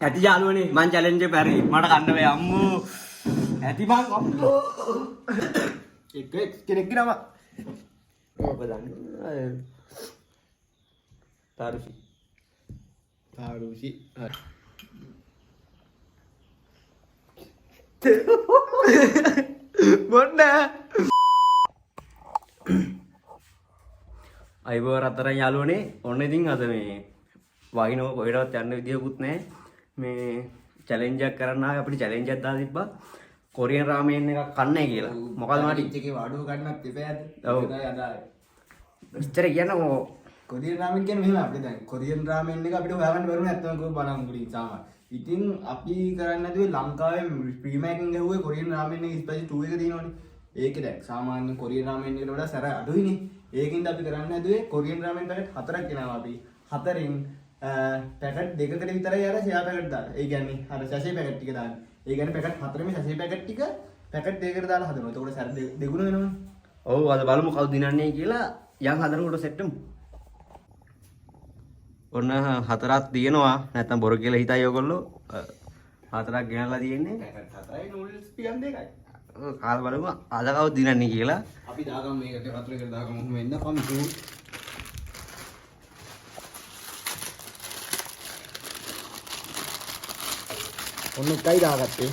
ඇති යාළුවනේ මං චැලෙන්ජ් එක පෑරේ මට කන්න බෑ අම්මෝ ඇති මං අම්මෝ එක කෙනෙක් නම ඔබ දන්නේ තාරුෂි මොන්න අයිබෝ රත්තරන් යාළුවනේ ඔන්න ඉතින් අද මේ වහිනව කොහෙටවත් යන්න විදියකුත් නැහැ මේ චැලෙන්ජ් එකක් කරන්න ආවේ අපිට චැලෙන්ජ් එකක් දාලා තිබ්බා කොරියන් රාමෙන් එකක් කන්නයි කියලා මොකද මාටි එකේ වාඩුව ගන්නත් එපෑද ඔව් ඉච්චර කියන්නකො කොරියන් රාමෙන් කියන්නේ මෙහෙම අපිට දැන් කොරියන් රාමෙන් එක අපිට හොයාගන්න බැරුණ නැත්නම් කොහොම බලන් ගුලින් සාමාන්‍ය ඉතින් අපි කරන්නේ නැතුවේ ලංකාවේ ප්‍රීමේකින් ගහුවේ කොරියන් රාමෙන් එක ස්පෙෂල් 2 එක තියෙනවනේ ඒකේ දැන් සාමාන්‍ය කොරියන් රාමෙන් එකට වඩා සැර අඩුයිනේ ඒකින්ද අපි කරන්නේ නැතුවේ කොරියන් රාමෙන් පැකට් 4ක් ගෙනාවා අපි 4න් පැකට් දෙකකට විතරයි අර ෂෙයා පැකට් දාලා ඒ කියන්නේ අර සැෂේ පැකට් ටික දාන්නේ ඒ කියන්නේ පැකට් 4ෙම සැෂේ පැකට් ටික පැකට් දෙකකට දාලා හදනවා එතකොට සැර දෙගුණ වෙනවනේ ඔව් අද බලමු කවුද දිනන්නේ කියලා යන් හදනකොට සෙට් වෙමු ඔන්න 4ක් තියෙනවා නැත්තම් බොරු කියලා හිතයි ඔයගොල්ලෝ 4ක් ගෙනල්ලා තියෙන්නේ පැකට් 4යි නූඩල්ස් පියන් දෙකයි කාලා බලමු අද කවුද දිනන්නේ කියලා අපි දාගමු මේකට වතුර එකට දාගමු ඔහොම වෙන්න කම්තු ඔන්න එකයි දාගත්තේ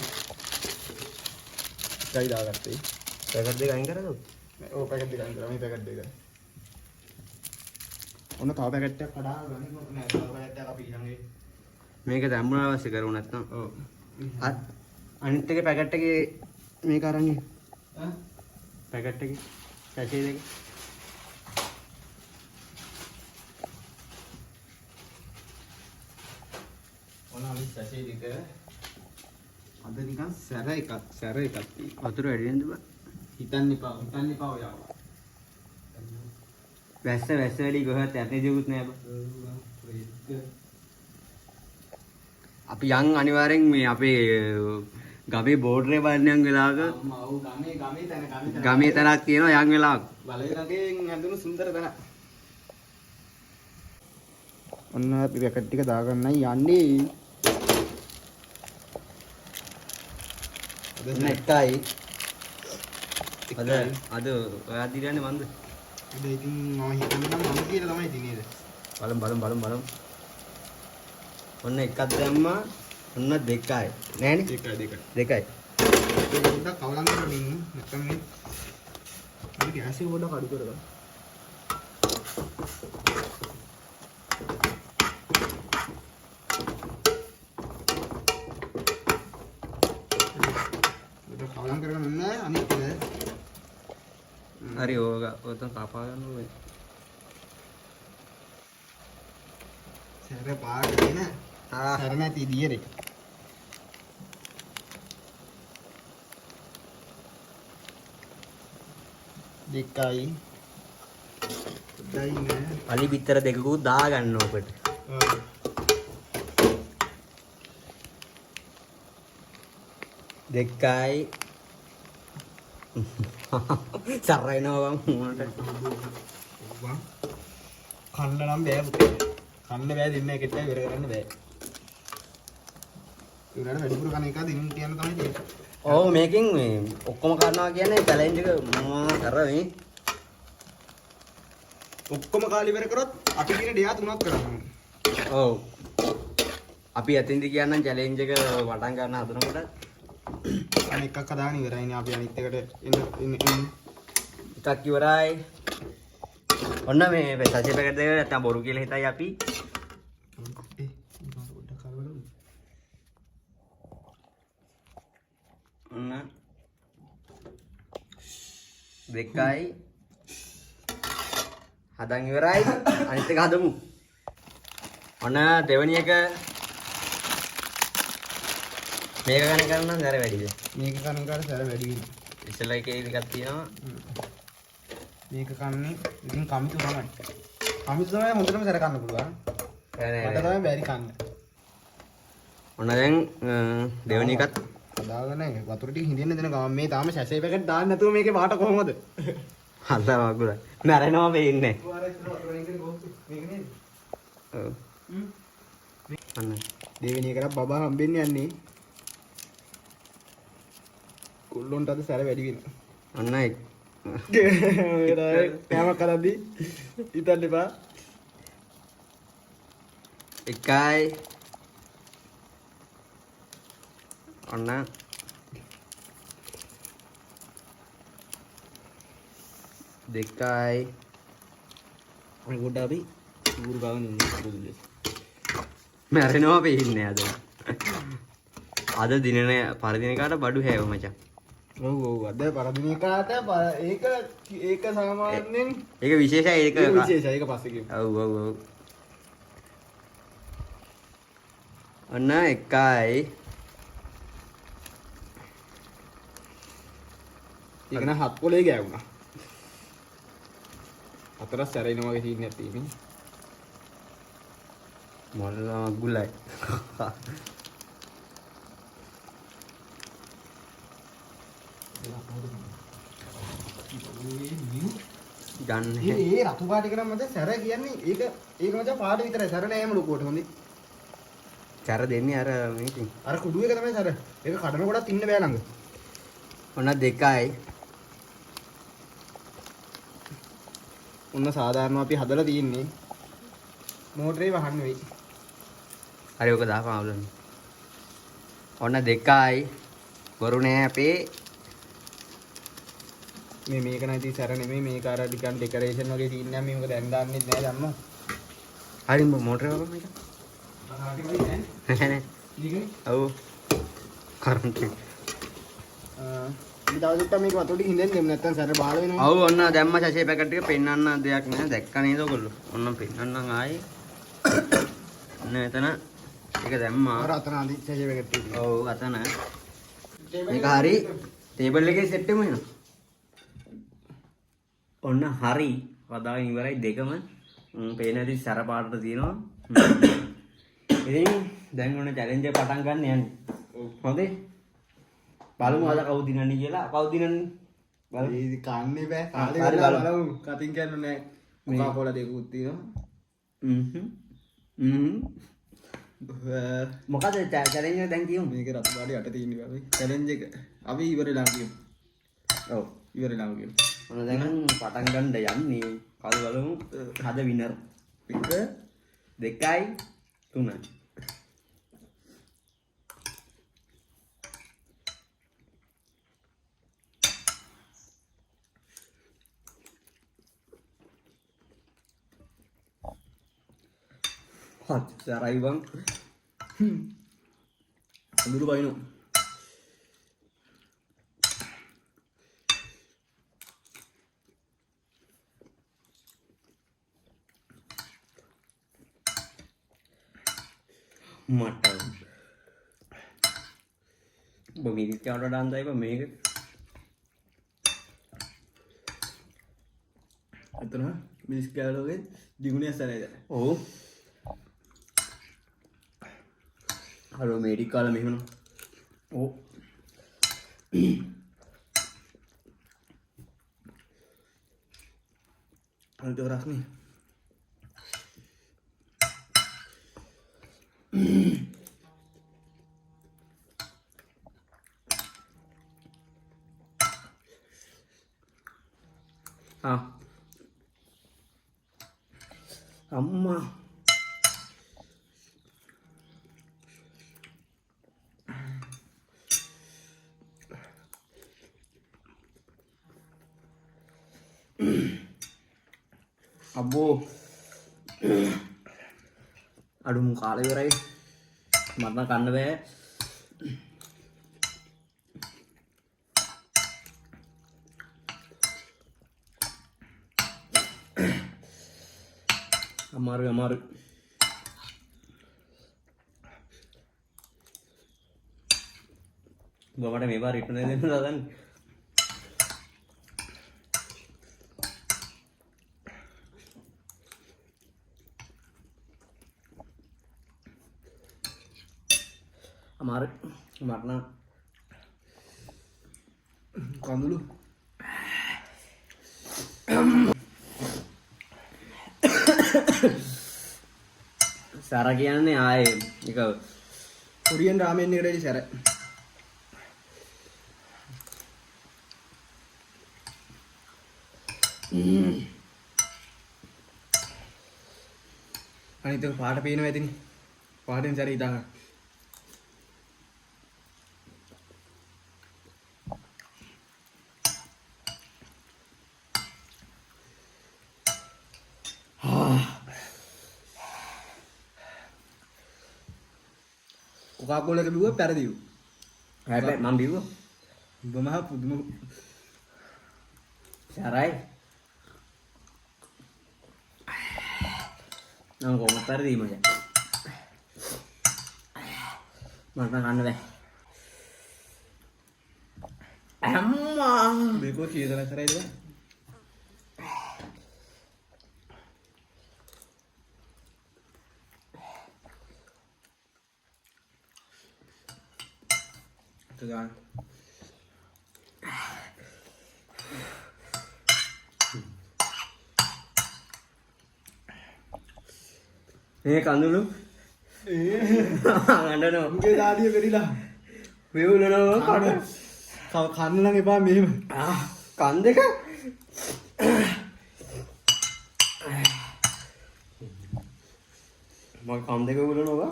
පැකට් දෙක අයින් කරගමු ඔව් පැකට් දෙක අයින් කරා මේ පැකට් දෙක ඔන්න තව පැකට් එකක් කඩා ගන්න නෑ තව පැකට් එකක් අපි ඊළඟේ මේක දැම්මම අවශ්‍ය කරුව නැත්නම් ඔව් අනිත් එකේ පැකට් එකේ මේක අරන් ඉන්න ඈ පැකට් එකේ සැෂේ දෙක ඔන්න අපි සැෂේ දෙක අද නිකන් සැර එකක් තියෙනවා වතුර වැඩි නේද බා හිතන්න එපා ඔයාලා වැස්ස වැඩි කොහෙවත් යන්නේ දෙකුත් නෑ බා අපි යන් අනිවාර්යෙන් මේ අපේ ගමේ බෝඩරේ බලන්න වෙලාවක ඔව් ගමේ තැනක් තියෙනවා යන් වෙලාවක බලයකගෙන් හැදුණු සුන්දර තැන ඔන්න අපි පැකට් ටික දාගන්නයි යන්නේ එකයි අද ඔයා දිරන්නේ මන්ද ඉතින් මම හිතන්නේ නම් මම කියලා තමයි ඉතින් නේද බලමු ඔන්න එකක් දැම්මා ඔන්න දෙකයි නෑනේ දෙකයි ඒක පොඩ්ඩක් කවලම් කරගෙන ඉන්න නැත්නම් මේ අපි ගෑස් එක පොඩ්ඩක් අඩු කරගන්න පොඩ්ඩක් කවලම් කරගෙන ඉන්න අනිත් එක හරි ඔතන කපා ගන්න ඕනේ සැර පාට දෙන සැර නැති දියරේ දෙකයි දෙයි නෑ පලි පිටර දෙකකුත් දා ගන්න ඔකට දෙකයි සරයිනවා මුණට කන්න නම් බෑ පුතේ කන්න බෑ දෙන්න එකට ඉවර කරන්න බෑ ඉවරට වැඩිපුර කන එක දිනුම් කියන්න තමයි තියෙන්නේ ඔව් මේකෙන් මේ ඔක්කොම කරනවා කියන්නේ චැලෙන්ජ් එක මම කරන්නේ ඔක්කොම කාලි ඉවර කරොත් අපි කියන ඩේ 3ක් කරන්න ඔව් අපි අතින්දි කියන්නම් චැලෙන්ජ් එක වටන් ගන්න හදනකොට අනිත් එකක් හදාගෙන ඉවරයිනේ අපි අනිත් එකට එන්න එකක් ඉවරයි ඔන්න මේ සැෂේ පැකට් දෙක නැත්තම් බොරු කියලා හිතයි අපි ඔන්න දෙකයි හදන් ඉවරයි අනිත් එක හදමු ඔන්න දෙවෙනි එක මේක ගණන් කරනවා සැර වැඩිද මේක කන කාට සැර වැඩි වෙනවා ඉස්සෙල්ලා එකේ එකක් තියෙනවා මේක කන්නේ ඉතින් කමිතු තමයි හොඳටම සැර කන්න පුළුවන් මට තමයි බැරි කන්න ඔන්න දැන් දෙවෙනි එකත් දාගෙන වතුර ටික හිඳින්න දෙන ගමන් මේ තාම සැසේ පැකට් දාන්න නැතුව මේකේ වාට කොහොමද අල්ලා වගුල මැරෙනවා වෙන්නේ මේක නේද ඔව් අන්න දෙවෙනි එකට බබා හම්බෙන්න යන්නේ. කොල්ලොන්ට අද සැර වැඩි වෙනවා. ඔන්න කෑමක් කරද්දී හිතන්න එපා. එකයි ඔන්න දෙකයි මේ ගොඩ අපි ඌරු ගාගෙන ඉන්නේ. මැරෙනවා පේන්නේ අද දිනන පරදිනකාට බඩු හැව මචං. ඔව් ඔව් අද පරදිනකාට ඒක සාමාන්‍යයෙන් ඒක විශේෂයි ඒක විශේෂයි ඒක පස්සේ කියමු. ඔව් ඔව් ඔව් ඔන්න එකයි ඒක නම් හත් පොලේ ගෑවුණා. හතරක් සැරේන වගේ සීන් එකක් තියෙන්නේ. මොනවා ගුලයි ගන්න ඒ රතු පාට එක නම් මත සැර කියන්නේ ඒක මචං පාට විතරයි. සැර නෑම ලොකුවට හොඳේ. සැර දෙන්නේ අර මේකින් අර කුඩු එක තමයි සැර. ඒක කඩන කොටත් ඉන්න බෑ ළඟ. ඔන්න දෙකයි ඔන්න සාධාරණව අපි හදලා තියෙන්නේ මෝටරේ වහන්න වෙයි. හරි ඔක දාපන් අවුලන්න. ඔන්න දෙකයි වරු නෑ අපේ මේක නැති සැර නෙමෙයි මේක අර ටිකක් ඩෙකරේෂන් වගේ සීන් එකක්. මේක දැන් දාන්නෙත් නෑ දන්නව. හරි මොටරේ වපන් මේක නෑ ඔව් කරන්ට් එක දවසට මේක වතුර ටික හින්දෙන් දෙමු නැත්තම් සැර බාල වෙනවා. ඔව් ඔන්න දැම්ම ශෂේ පැකට් එක පෙන්වන්න දෙයක් නෑ. දැක්ක නේද ඔයගොල්ලෝ? ඔන්න පෙන්වන්නම් ආයේ. ඔන්න එතන ඒක දැම්මා. අර අතන අඳි සැජේ පැකට් එක. ඔව් අතන. මේක හරි ටේබල් එකේ සෙට් වෙමු එනවා. ඔන්න හරි වදාගෙන ඉවරයි දෙකම. පේන ඇති සැර පාටට තියෙනවා. ඉතින් දැන් ඔන්න චැලෙන්ජ් එක පටන් ගන්න යන්නේ. හොඳේ. බලමු අද කවුද දිනන්නේ කියලා. කවුද දිනන්නේ? බලමු. ඒ කන්නේ බෑ. කාලේ හරි වෙලා බලමු. බලමු. කටින් කියන්නේ නෑ. කොකා කෝලා දෙකකුත් තියෙනවා. මොකද චැලෙන්ජ් එක දැන් කියමු. මේක රතු පාටේ යට තියෙන බෑ. චැලෙන්ජ් එක අපි ඉවරලා කියමු. ඔව්. ඉවරලා කියමු. ඔන්න දැන් පටන් ගන්න යන්නේ. කවුද බලමු. අද විනර්. එක දෙකයි තුනයි. සරයි බං අඳුරු බයිනෝ. මට ඔබ මිරිස් කවට දාන්නයි බං මේක. එතන මිස් කෑලෝගේ දිගුණිය සැරේද. ඔව්. හලෝ මේඩික් කාලා මෙහෙම. ඔව්. අනිත් රස්නේ. අම්මා අබෝ අඩුම කාලේ ඉවරයි. මට නම් කන්න බෑ. අමාරු ගොමට මේ පාර රිට්න දෙන්න දාන්න. අමාරු මට නම් කඳුළු සර කියන්නේ ආයේ එක කොරියන් රාමෙන් එකට වැඩි සැර. අනිත් එක පාට පේනවා ඇතිනේ. පාටෙන් සැර හිතා ගන්න. කොකාකෝලා එක බිව්ව පෙරදිව. හැබැයි මම බිව්වා. උඹ මහා පුදුම සරයි. නම් කොහොමද පෙරදී මචං. මට කන්න බෑ. අම්මා මේකෝ කීයදලා කරයිද බං? Tegang. මේ කඳුළු අඬනවා. උගේ දාඩිය පෙරිලා. වේවුලනවා කන. කන්න නම් එපා මෙහෙම. කන් දෙක මම කන් දෙක උලනවා.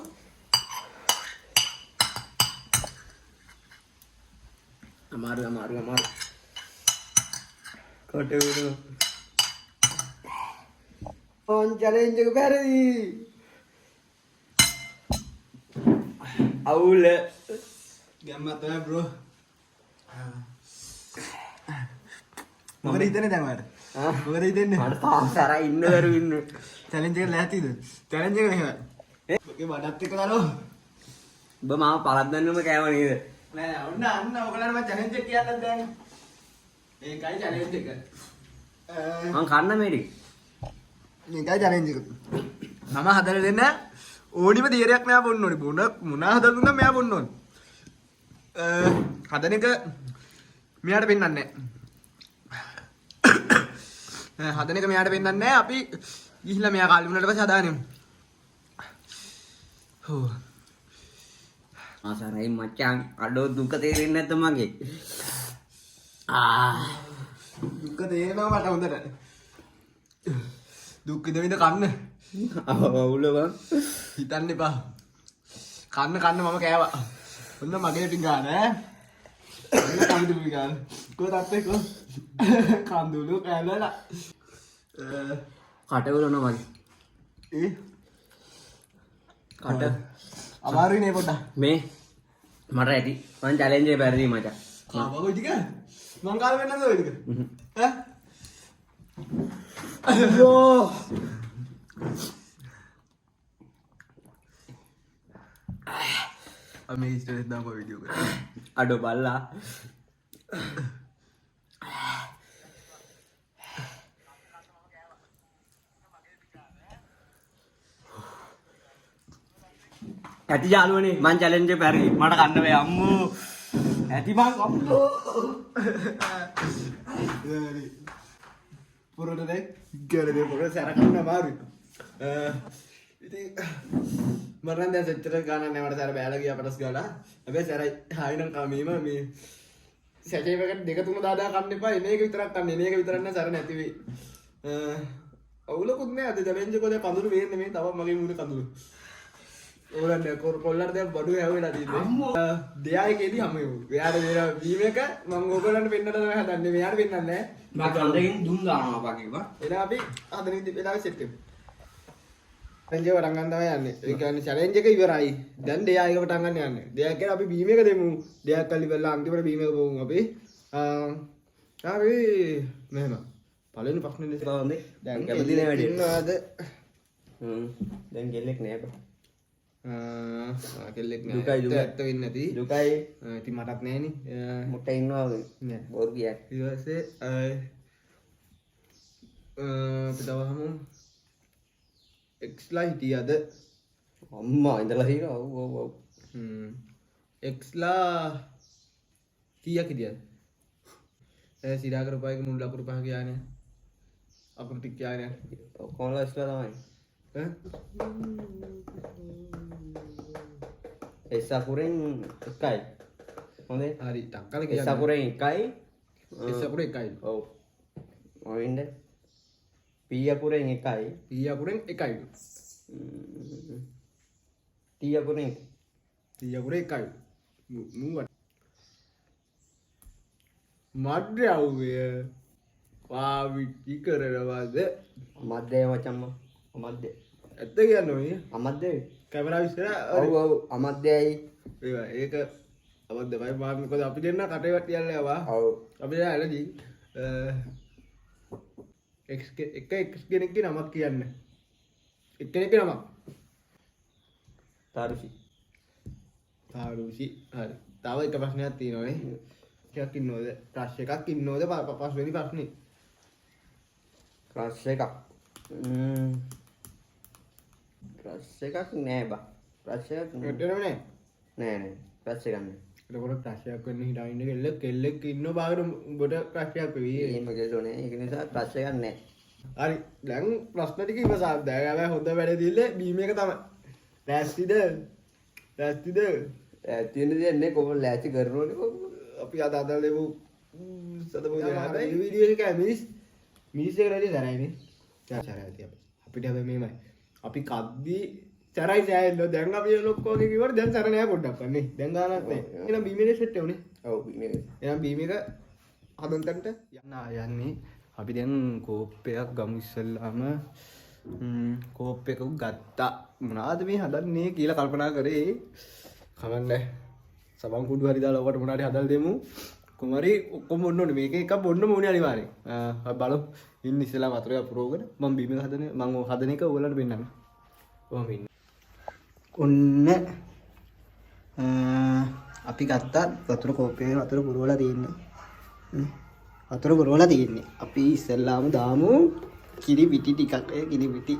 අමාරු කොට උලනවා. ඔන් චැලෙන්ජ් එක පෙරදී. අවුල ගැම්මත් තමයි බ්‍රෝ. මොකද හිතන්නේ දැන් ඔයාලට? මොකද හිතන්නේ? මට තාම සරයි ඉන්න දරු ඉන්න. චැලෙන්ජ් එක ලැහැතිද? චැලෙන්ජ් එක මෙහෙම. ඔගේ බඩත් එක්ක දාලෝ. ඔබ මාව පරද්දන්නම කෑව නේද? නෑ අන්න ඔයගලන්ට මම චැලෙන්ජ් එක කියන්නත් දැන්. ඒකයි චැලෙන්ජ් එක. මං කන්න මේටි. මේකයි චැලෙන්ජ් එක. මම හදලා දෙන්න ඕනිම දියරයක් මෙයා බොන්න ඕනි. මොනා හදලා දුන්නා මෙයා බොන්න ඕනි. හදන එක මෙයාට පෙන්වන්නේ නැහැ. හදන එක මෙයාට පෙන්වන්නේ නැහැ. අපි ගිහිල්ලා මෙයා කාලි වුණාට පස්සේ හදාගන්නෙමු. හෝ. ආසරයි මචං අඩෝ දුක තේරෙන්නේ නැද්ද මගේ? දුක තේරෙනවා මට හොඳට. දුක් විඳ කන්න. අවුල බං. හිතන්න එපා. කන්න මම කෑවා. ඔන්න මගේ පිඟාන ඈ. ඔන්න කඳුළු පිඟාන. කොහොමද අපේ කො? කඳුළු කෑමලා. කට උලනවා මගේ. කට අමාරුයි නේ පොඩ්ඩක්. මේ මට ඇති. මං චැලෙන්ජ් එක පෙරදී මචං. කාවකෝ ටික? මං කාල වෙන්නද ඔය ටික? ඈ? අයියෝ. මේ ස්ටෝරිස් දාපුවා වීඩියෝ එකට. අඩෝ බල්ලා. ඇති යාළුවනේ මං චැලෙන්ජ් එක පෙරදී. මට කන්න බෑ අම්මෝ. ඇති මං අම්මෝ. පුරොටනේ ගලේ පුරොට සැර කන්න අමාරුයි. ඉතින් මරන් දැන් සෙච්චර ගානක් නෑ මට සැර බෑලා ගියා පටස් ගාලා. හැබැයි සැරයි හායිනම් කමීම මේ සැචේ පැකට් දෙක තුන දාදා කන්න එපා. එන එක විතරක් කන්න. එන එක විතරක් නෑ සැර නැති වෙයි. අවුලකුත් නෑ අද චැලෙන්ජ් එක කොහෙද කඳුළු වෙන්නේ මේ තව මගේ මූණේ කඳුළු. ඕලන්නේ කොල්ලට දැන් බඩු හැවෙලා තියෙන්නේ. දෙයා එකේදී හැම වෙමු. එයාට දෙන බීම එක මම ඕගොල්ලන්ට පෙන්නන්න තමයි හදන්නේ. මෙයාට පෙන්නන්නේ නෑ. මම කන්දකින් දුම් දානවා වගේ බා. එලා අපි හදන වෙලාවෙ සෙට් කරමු. චැලෙන්ජ් එක පටන් ගන්න තමයි යන්නේ. ඒ කියන්නේ චැලෙන්ජ් එක ඉවරයි. දැන් දෙයා එක පටන් ගන්න යන්නේ. දෙයා කියලා අපි බීම එක දෙමු. දෙයක් කල්ලි වෙලා අන්තිමට බීම එක බොමු අපි. අපි මෙහෙම. පළවෙනි ප්‍රශ්නේ ඉස්සරහ හොඳේ. දැන් කැමති නෑ වැඩි. ඉන්නවද? දැන් ගෙල්ලෙක් නෑ බා. කෙල්ලෙක් නෑ. දුකයි දුක. ඇත්ත වෙන්නේ නැති. දුකයි ඉතින් මටත් නෑනේ. මුට්ට ඉන්නවා නෑ. බොරු කියක්. ඊට පස්සේ අපි තවහමු එක්ස්ලා හිටියද? අම්මා ඉඳලා හිරා ඔව් ඔව් ඔව්. එක්ස්ලා කීයක් හිටියද? සිරා කරපයික මුල් අකුරු පහ ගියානේ. අකුරු ටික ගියානේ. කොහොමද ඉස්ලා තමයි. S අකුරෙන් 1යි. හොඳේ. හරි ටක්කල S අකුරෙන් 1යි. S අකුරෙන් 1යි. ඔව්. ඔයින්ද P අකුරෙන් 1යි. P අකුරෙන් 1යි. T අකුරෙන් T අකුරෙන් 1යි. මඩ්‍යව්‍ය පාවිච්චි කරනවද? අමද්දේ මචං අමද්දේ. ඇත්ත කියන්නේ ඔය අමද්දේ. කැමරාව ඉස්සර ඔව් ඔව් අමද්දේයි. ඒක අමද්දමයි මාත් මොකද අපි දෙන්න කටේ වටියල්ලා ආවා. ඔව්. අපි දැන් ඇලදී එක කෙනෙක්ගේ නමක් කියන්න. එක්කෙනෙක්ගේ නමක්. තාරුෂි. තාරුෂි. හරි. තව එක ප්‍රශ්නයක් තියෙනවානේ. එකක් ඉන්නවද? ප්‍රශ්න එකක් ඉන්නවද? පස්වෙනි ප්‍රශ්නේ. ක්ලාස් එකක්. ක්ලාස් එකක් නෑ බා. ක්ලාස් එකක් වැටෙනව නෑ. නෑ. ක්ලාස් එකක් නෑ. එතකොට ප්‍රශ්නයක් වෙන්න හිතාගෙන ඉන්න කෙල්ලෙක් ඉන්න බාගෙන උඹට ප්‍රශ්නයක් වෙවි. එහෙම කෙල්ලෝනේ. ඒක නිසා ක්ලාස් එකක් නෑ. හරි. දැන් ප්‍රශ්න ටික ඉවසාව. දැන් හැබැයි හොඳ වැඩ දිල්ල බීම එක තමයි. ලෑස්තිද? ලෑස්තිද? තියෙන දෙන්නේ කොහොමද ලෑස්ති කරනෝනේ කොහොමද? අපි අද අදල් දෙමු. සතපොද හැබැයි වීඩියෝ එක මිනිස් එක රෙඩි සරයිනේ. දැන් සරයි අපිට හැබැයි මේමයි. අපි කද්දී සරයි සෑහෙන්න දැන් අපි ලොක්කෝ වගේ කිව්වට දැන් සර නෑ පොඩ්ඩක් අන්නේ. දැන් ගානක් නෑ. එහෙනම් බීම එක සෙට් වෙන්නේ. ඔව් බීම එක. එහෙනම් බීම එක හදන තැනට යන්නේ. අපි දැන් කෝප්පයක් ගමු ඉස්සෙල්ලාම කෝප්පයක් ගත්තා. මොනවාද මේ හදන්නේ කියලා කල්පනා කරේ. කවන්නේ. සබන් කුඩු හරි දාලා ඔකට මොනාරි හදලා දෙමු. කුමාරි ඔක්කොම බොන්න ඕනේ. මේක එකක් බොන්නම ඕනේ අනිවාර්යෙන්. බලමු. ඉන්න ඉස්සෙල්ලා වතුර එක පුරවගෙන මම බීම එක හදන එක ඔයගලන්ට පෙන්නන්න. කොහොම ඉන්න. ඔන්න අපි ගත්තා වතුර කෝප්පේ වතුර පුරවලා තියෙන්නේ. වතුර පුරවලා තියෙන්නේ. අපි ඉස්සෙල්ලාම දාමු කිරි පිටි ටිකක්. කිරි පිටි.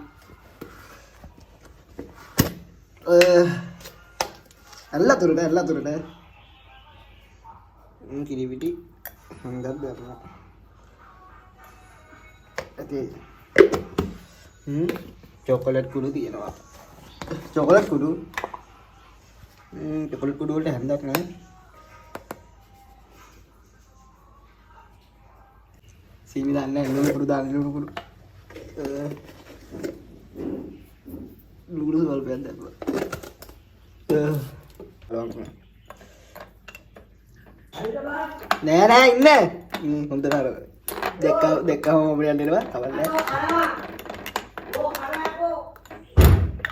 අල්ලතුරට කිරි පිටි හංගක් දානවා. ඇති. චොකලට් කුඩු තියෙනවා. චොකලට් කුඩු වලට හැන්දක් නැහැ. සීනි දාන්න ලුණු කුඩු දාන්න ලුණු කුඩු. ලුණු වලපයක් දාන්න. නෑ ඉන්න. හොඳට අර දෙකම මොබිලක් දෙනවා. කවල්ලා.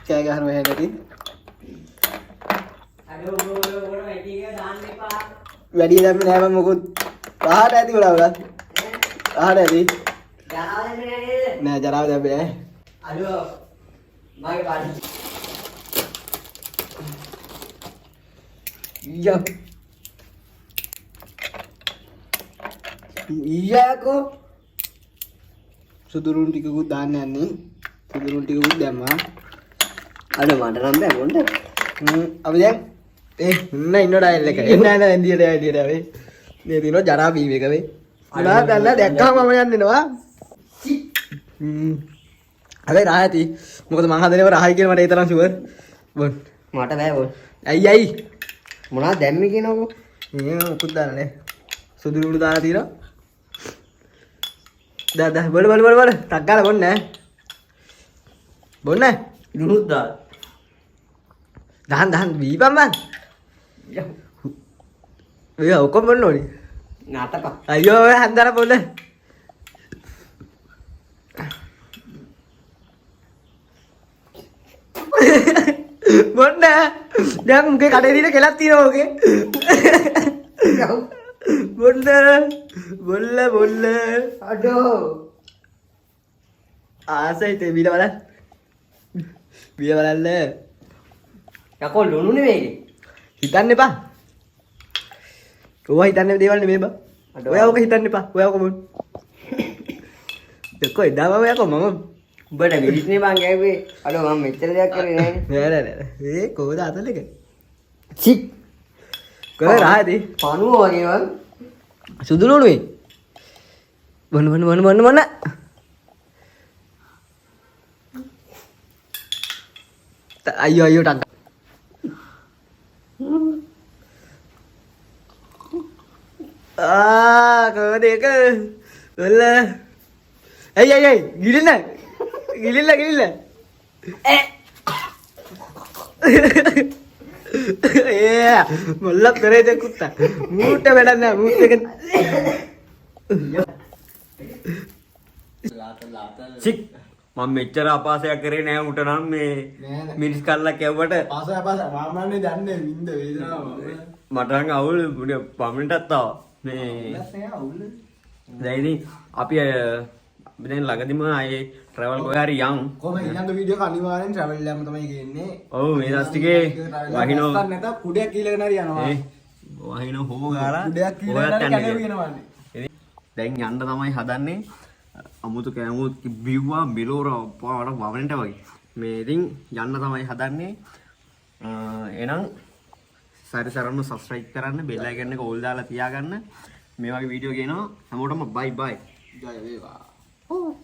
කෑ ගහනවා හැටි. වැඩි දැම්ම නෑ මම මොකොත් පහට ඇති උලා පහට ඇති නෑ ජරාව දැම්මේ නෑ අලෝ මගේ පාඩි ඊයකෝ සුදුරුන් ටිකකුත් දාන්න යන්නේ සුදුරුන් ටිකකුත් දැම්මා අර මට නම් බෑ මොන්ද අපි දැන් ඉන්න ඩයිල් එක එන්න යන ඇන්දියට ඇඩියට වෙයි මේ තියෙනවා ජරා බීම එක වෙයි මොනවා දැල්ලා දැක්කම මම යන්නේනවා හැබැයි රාහති මොකද මං හදනේව රාහයි කියලා මට ඒ තරම් ෂුවර් බොන් මට බෑ බොන් ඇයි මොනවද දැම්මේ කියනකො මේ මොකුත් දාලා නෑ සුදු ලුණු දාලා තියෙනවා දා බල ටක් ගාලා බොන්න ලුණුත් දාලා දහන් බීපන් මං ඔය ඔක්කොම බොන්න ඕනේ නාටක අයියෝ ඔය හන්දර බොන්න බොන්න දැන් මුගේ කඩේ දින කෙලක් තියෙනවා ඔගේ බොල්ල අඩෝ ආසයි තේ බීලා බලන්න යකෝ ලුණු නෙවෙයි හිතන්න එපා ඔයා හිතන්නේ දේවල් නෙමෙයි බා ඔයා ඔක හිතන්න එපා ඔයා ඔක බොන්න දෙකෝ එදාම ඔයා මම උඹට මිනිස්නේ මං ගෑවේ අඩෝ මම මෙච්චර දෙයක් කරේ නෑනේ නෑ ඒ කොහොමද අතල එක චික් කොහේ රාහදී පණුව වගේ වන් සුදු ලුණුයි බොන්න අයියෝ ටක් කොහොමද ඒක? ඔල්ල. ඇයි ගිලින්න. ගිලින්න. මොල්ල පෙරේද කුත්තා. මූට වැඩක් නෑ. මූත් එක සික් මම මෙච්චර අපාසයක් කරේ නෑ උට නම් මේ මිරිස් කල්ලක් කැව්වට පාස මාමන්නේ දන්නේ වින්ද වේදනාව මට නම් අවුල් පමණටත් ආවා මේ දැන් ඉතින් අපි දැන් ළඟදිම ආයේ ට්‍රැවල් කොහේ හරි යන් කොහොම ඊළඟ වීඩියෝ එක අනිවාර්යෙන් ට්‍රැවල් එකම තමයි ගේන්නේ ඔව් මේ දස්තිකේ වහිනෝ නැත කුඩයක් කීලගෙන හරි යනවා වහිනෝ හොම ගාලා කුඩයක් කීලගෙන කැලේ යනවානේ දැන් යන්න තමයි හදන්නේ අමුතු කැමුත් බිව්වා බිලෝර පාට වවනට වගේ මේ ඉතින් යන්න තමයි හදන්නේ එහෙනම් සරිසරන්න සබස්ක්‍රයිබ් කරන්න බෙල් අයිකන් එක ඕල් දාලා තියාගන්න මේ වගේ වීඩියෝ ගේනවා හැමෝටම බයි බයි ජය වේවා Oh.